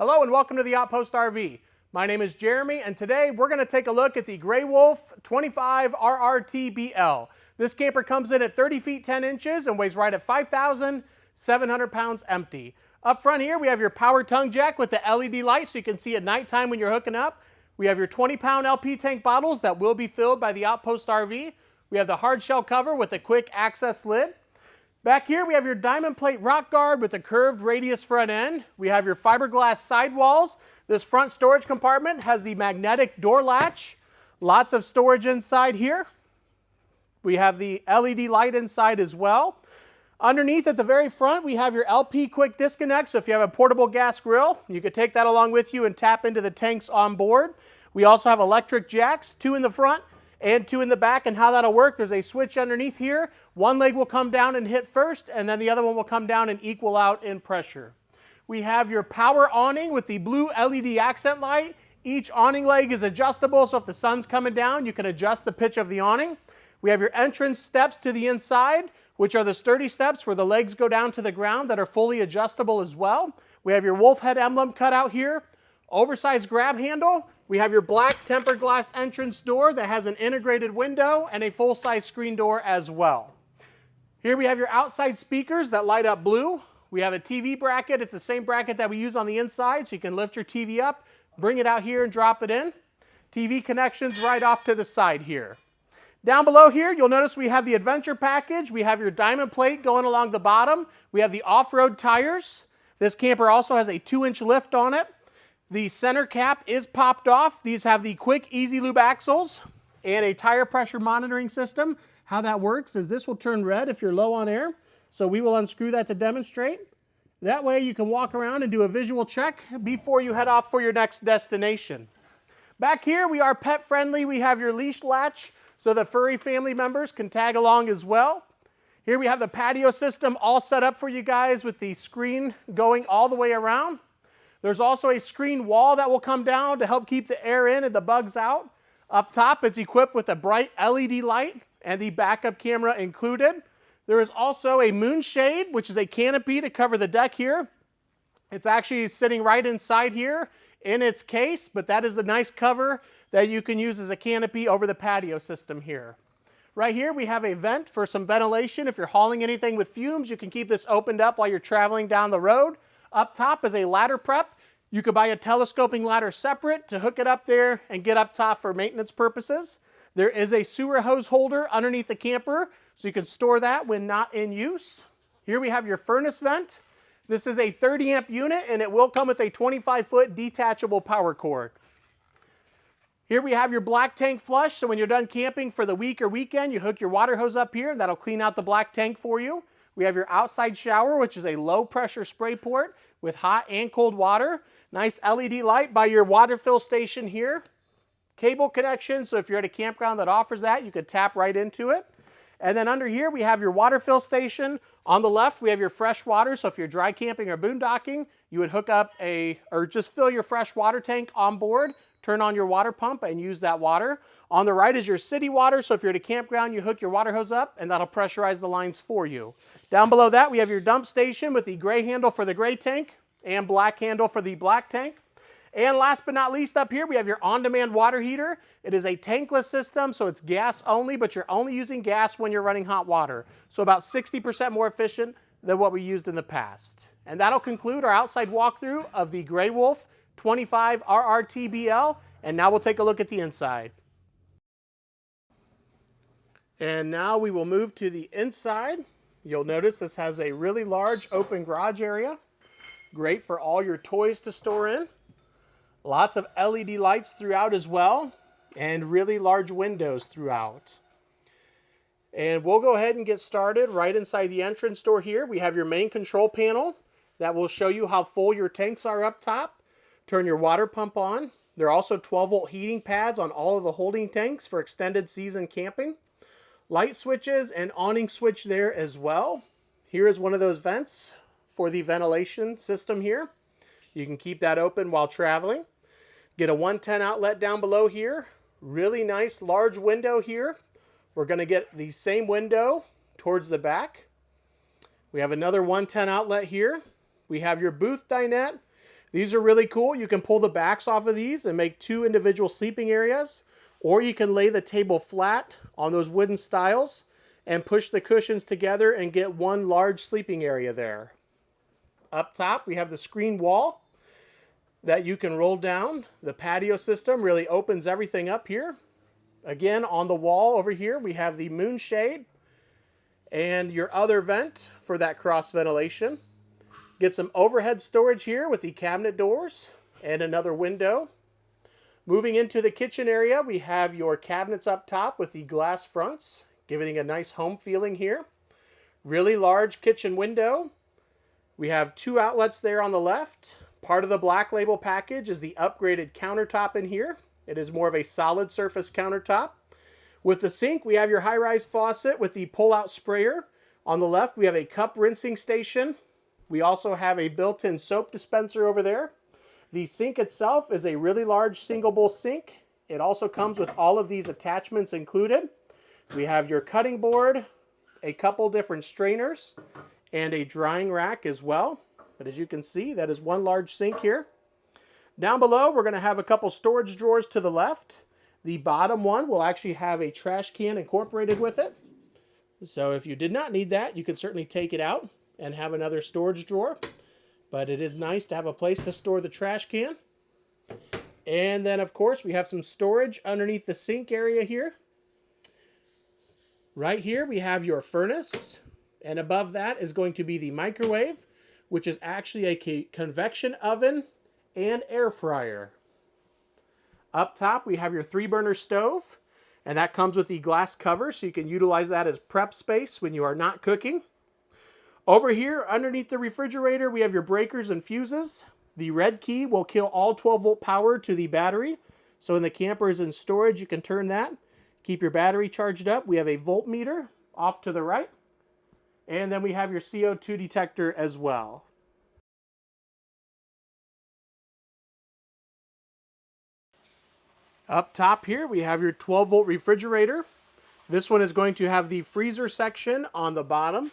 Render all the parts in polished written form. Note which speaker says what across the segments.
Speaker 1: Hello and welcome to the Outpost RV. My name is Jeremy and today we're going to take a look at the Grey Wolf 25RRT-BL. This camper comes in at 30 feet 10 inches and weighs right at 5,700 pounds empty. Up front here we have your power tongue jack with the LED light so you can see at nighttime when you're hooking up. We have your 20-pound LP tank bottles that will be filled by the Outpost RV. We have the hard shell cover with a quick access lid. Back here we have your diamond plate rock guard with a curved radius front end. We have your fiberglass sidewalls. This front storage compartment has the magnetic door latch. Lots of storage inside here. We have the LED light inside as well. Underneath at the very front we have your LP quick disconnect, so if you have a portable gas grill you could take that along with you and tap into the tanks on board. We also have electric jacks, 2 in the front and 2 in the back, and how that'll work, there's a switch underneath here. One leg will come down and hit first, and then the other one will come down and equal out in pressure. We have your power awning with the blue LED accent light. Each awning leg is adjustable, so if the sun's coming down, you can adjust the pitch of the awning. We have your entrance steps to the inside, which are the sturdy steps where the legs go down to the ground that are fully adjustable as well. We have your wolf head emblem cut out here. Oversized grab handle. We have your black tempered glass entrance door that has an integrated window and a full-size screen door as well. Here we have your outside speakers that light up blue. We have a TV bracket. It's the same bracket that we use on the inside, so you can lift your TV up, bring it out here and drop it in. TV connections right off to the side here. Down below here, you'll notice we have the adventure package. We have your diamond plate going along the bottom. We have the off-road tires. This camper also has a 2-inch lift on it. The center cap is popped off. These have the quick easy lube axles and a tire pressure monitoring system. How that works is this will turn red if you're low on air. So we will unscrew that to demonstrate. That way you can walk around and do a visual check before you head off for your next destination. Back here we are pet friendly. We have your leash latch so the furry family members can tag along as well. Here we have the patio system all set up for you guys with the screen going all the way around. There's also a screen wall that will come down to help keep the air in and the bugs out. Up top, it's equipped with a bright LED light and the backup camera included. There is also a moonshade, which is a canopy to cover the deck here. It's actually sitting right inside here in its case, but that is a nice cover that you can use as a canopy over the patio system here. Right here, we have a vent for some ventilation. If you're hauling anything with fumes, you can keep this opened up while you're traveling down the road. Up top is a ladder prep. You could buy a telescoping ladder separate to hook it up there and get up top for maintenance purposes. There is a sewer hose holder underneath the camper, so you can store that when not in use. Here we have your furnace vent. This is a 30 amp unit and it will come with a 25-foot detachable power cord. Here we have your black tank flush, so when you're done camping for the week or weekend, you hook your water hose up here and that'll clean out the black tank for you. We have your outside shower, which is a low pressure spray port with hot and cold water. Nice LED light by your water fill station here. Cable connection, so if you're at a campground that offers that, you could tap right into it. And then under here, we have your water fill station. On the left, we have your fresh water, so if you're dry camping or boondocking, you would hook up or just fill your fresh water tank on board, turn on your water pump and use that water. On the right is your city water, so if you're at a campground, you hook your water hose up and that'll pressurize the lines for you. Down below that, we have your dump station with the gray handle for the gray tank and black handle for the black tank. And last but not least, up here, we have your on-demand water heater. It is a tankless system, so it's gas only, but you're only using gas when you're running hot water. So about 60% more efficient than what we used in the past. And that'll conclude our outside walkthrough of the Grey Wolf 25RRT-BL. And now we'll take a look at the inside. And now we will move to the inside. You'll notice this has a really large open garage area. Great for all your toys to store in. Lots of LED lights throughout as well, and really large windows throughout. And we'll go ahead and get started right inside the entrance door here. We have your main control panel that will show you how full your tanks are up top. Turn your water pump on. There are also 12-volt heating pads on all of the holding tanks for extended season camping. Light switches and awning switch there as well. Here is one of those vents for the ventilation system here. You can keep that open while traveling. Get a 110 outlet down below here. Really nice large window here. We're going to get the same window towards the back. We have another 110 outlet here. We have your booth dinette. These are really cool. You can pull the backs off of these and make 2 individual sleeping areas, or you can lay the table flat on those wooden stiles and push the cushions together and get 1 large sleeping area there. Up top, we have the screen wall that you can roll down. The patio system really opens everything up here. Again, on the wall over here, we have the moon shade and your other vent for that cross ventilation. Get some overhead storage here with the cabinet doors and another window. Moving into the kitchen area, we have your cabinets up top with the glass fronts, giving a nice home feeling here. Really large kitchen window. We have 2 outlets there on the left. Part of the Black Label package is the upgraded countertop in here. It is more of a solid surface countertop. With the sink, we have your high-rise faucet with the pull-out sprayer. On the left, we have a cup rinsing station. We also have a built-in soap dispenser over there. The sink itself is a really large single bowl sink. It also comes with all of these attachments included. We have your cutting board, a couple different strainers, and a drying rack as well. But as you can see, that is 1 large sink here. Down below, we're going to have a couple storage drawers to the left. The bottom one will actually have a trash can incorporated with it. So if you did not need that, you can certainly take it out and have another storage drawer. But it is nice to have a place to store the trash can. And then, of course, we have some storage underneath the sink area here. Right here, we have your furnace. And above that is going to be the microwave, which is actually a convection oven and air fryer. Up top, we have your 3-burner stove. And that comes with the glass cover, so you can utilize that as prep space when you are not cooking. Over here, underneath the refrigerator, we have your breakers and fuses. The red key will kill all 12-volt power to the battery. So when the camper is in storage, you can turn that. Keep your battery charged up. We have a voltmeter off to the right. And then we have your CO2 detector as well. Up top here, we have your 12-volt refrigerator. This one is going to have the freezer section on the bottom.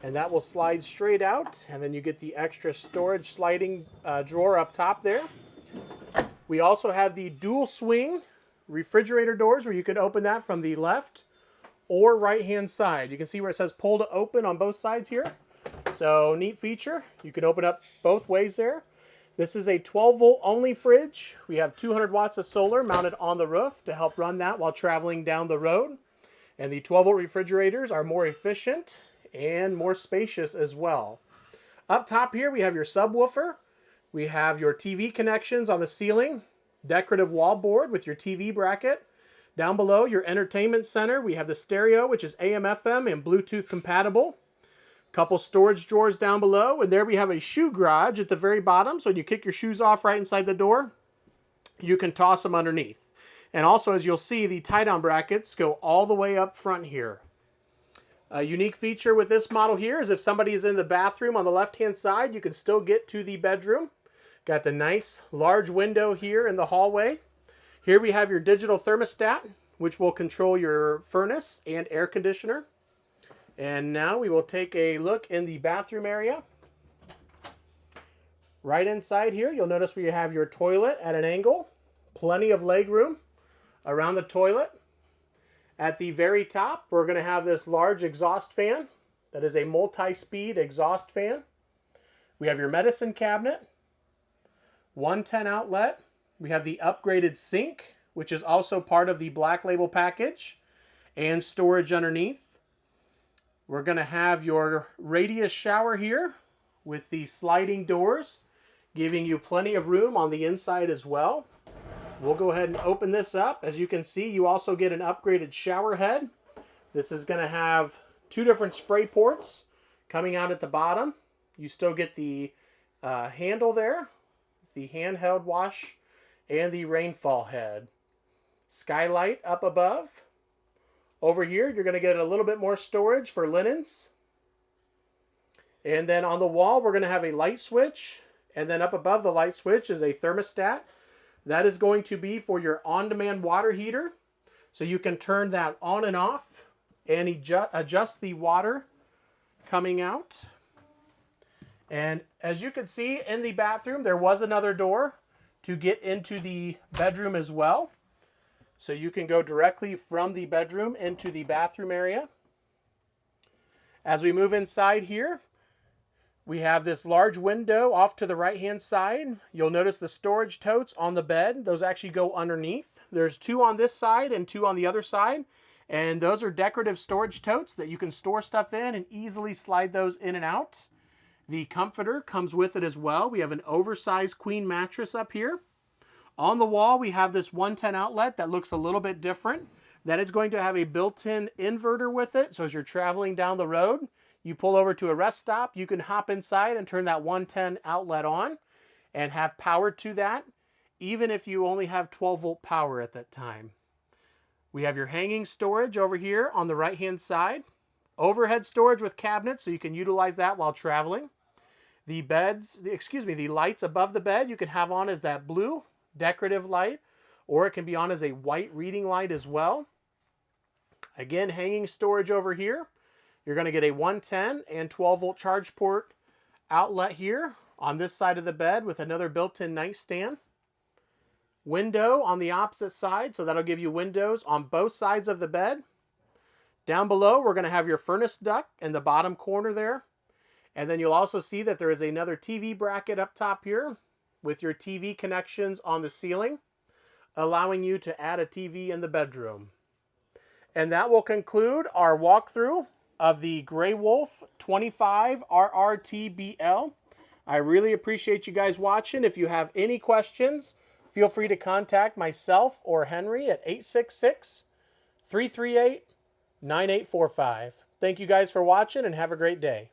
Speaker 1: And that will slide straight out, and then you get the extra storage sliding drawer up top there. We also have the dual swing refrigerator doors where you can open that from the left or right hand side. You can see where it says pull to open on both sides here. So neat feature. You can open up both ways there. This is a 12-volt only fridge. We have 200 watts of solar mounted on the roof to help run that while traveling down the road. And the 12-volt refrigerators are more efficient and more spacious as well. Up top here, we have your subwoofer. We have your TV connections on the ceiling, decorative wall board with your TV bracket. Down below, your entertainment center. We have the stereo, which is AM, FM, and Bluetooth compatible. Couple storage drawers down below, and there we have a shoe garage at the very bottom. So when you kick your shoes off right inside the door, you can toss them underneath. And also, as you'll see, the tie-down brackets go all the way up front here. A unique feature with this model here is if somebody is in the bathroom on the left-hand side, you can still get to the bedroom. Got the nice large window here in the hallway. Here we have your digital thermostat, which will control your furnace and air conditioner. And now we will take a look in the bathroom area. Right inside here, you'll notice where you have your toilet at an angle. Plenty of leg room around the toilet. At the very top, we're going to have this large exhaust fan. That is a multi-speed exhaust fan. We have your medicine cabinet. 110 outlet. We have the upgraded sink, which is also part of the Black Label package, and storage underneath. We're going to have your radius shower here with the sliding doors, giving you plenty of room on the inside as well. We'll go ahead and open this up. As you can see, you also get an upgraded shower head. This is going to have 2 different spray ports coming out at the bottom. You still get the handle there, the handheld wash, and the rainfall head. Skylight up above. Over here, you're going to get a little bit more storage for linens. And then on the wall, we're going to have a light switch. And then up above the light switch is a thermostat. That is going to be for your on-demand water heater. So you can turn that on and off and adjust the water coming out. And as you can see in the bathroom, there was another door to get into the bedroom as well. So you can go directly from the bedroom into the bathroom area. As we move inside here, we have this large window off to the right-hand side. You'll notice the storage totes on the bed. Those actually go underneath. There's 2 on this side and 2 on the other side. And those are decorative storage totes that you can store stuff in and easily slide those in and out. The comforter comes with it as well. We have an oversized queen mattress up here. On the wall, we have this 110 outlet that looks a little bit different. That is going to have a built-in inverter with it. So as you're traveling down the road, you pull over to a rest stop, you can hop inside and turn that 110 outlet on and have power to that, even if you only have 12-volt power at that time. We have your hanging storage over here on the right-hand side. Overhead storage with cabinets, so you can utilize that while traveling. The lights above the bed you can have on as that blue decorative light, or it can be on as a white reading light as well. Again, hanging storage over here. You're going to get a 110 and 12-volt charge port outlet here on this side of the bed with another built-in nightstand. Window on the opposite side, so that'll give you windows on both sides of the bed. Down below, we're going to have your furnace duct in the bottom corner there. And then you'll also see that there is another TV bracket up top here with your TV connections on the ceiling, allowing you to add a TV in the bedroom. And that will conclude our walkthrough of the Grey Wolf 25RRT-BL. I really appreciate you guys watching. If you have any questions, feel free to contact myself or Henry at 866-338-9845. Thank you guys for watching and have a great day.